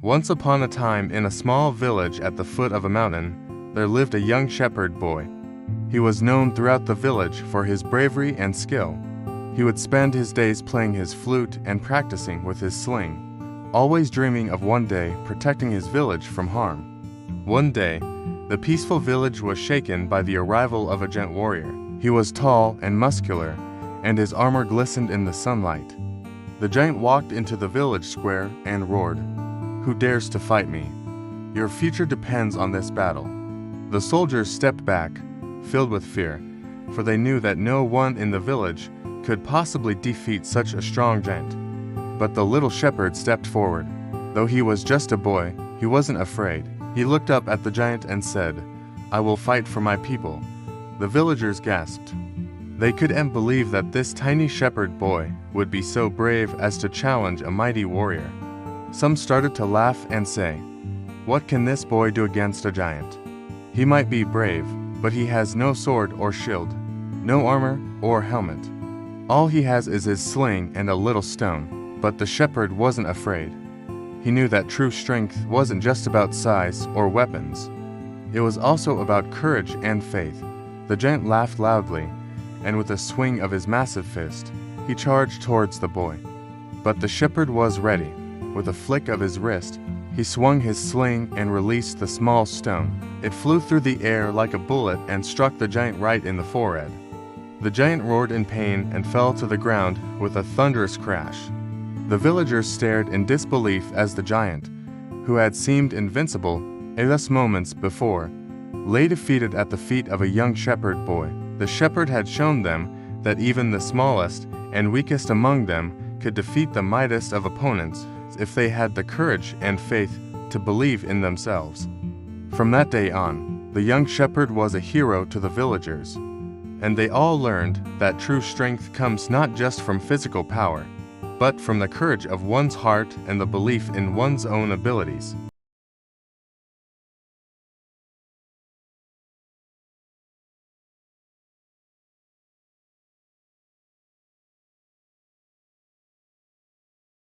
Once upon a time, in a small village at the foot of a mountain, there lived a young shepherd boy. He was known throughout the village for his bravery and skill. He would spend his days playing his flute and practicing with his sling, always dreaming of one day protecting his village from harm. One day, the peaceful village was shaken by the arrival of a giant warrior. He was tall and muscular, and his armor glistened in the sunlight. The giant walked into the village square and roared, "Who dares to fight me? Your future depends on this battle." The soldiers stepped back, filled with fear, for they knew that no one in the village could possibly defeat such a strong giant. But the little shepherd stepped forward. Though he was just a boy, he wasn't afraid. He looked up at the giant and said, "I will fight for my people." The villagers gasped. They couldn't believe that this tiny shepherd boy would be so brave as to challenge a mighty warrior. Some started to laugh and say, "What can this boy do against a giant? He might be brave, but he has no sword or shield, no armor or helmet. All he has is his sling and a little stone." But the shepherd wasn't afraid. He knew that true strength wasn't just about size or weapons. It was also about courage and faith. The giant laughed loudly, and with a swing of his massive fist, he charged towards the boy. But the shepherd was ready. With a flick of his wrist, he swung his sling and released the small stone. It flew through the air like a bullet and struck the giant right in the forehead. The giant roared in pain and fell to the ground with a thunderous crash. The villagers stared in disbelief as the giant, who had seemed invincible just moments before, lay defeated at the feet of a young shepherd boy. The shepherd had shown them that even the smallest and weakest among them could defeat the mightiest of opponents if they had the courage and faith to believe in themselves. From that day on, the young shepherd was a hero to the villagers, and they all learned that true strength comes not just from physical power, but from the courage of one's heart and the belief in one's own abilities.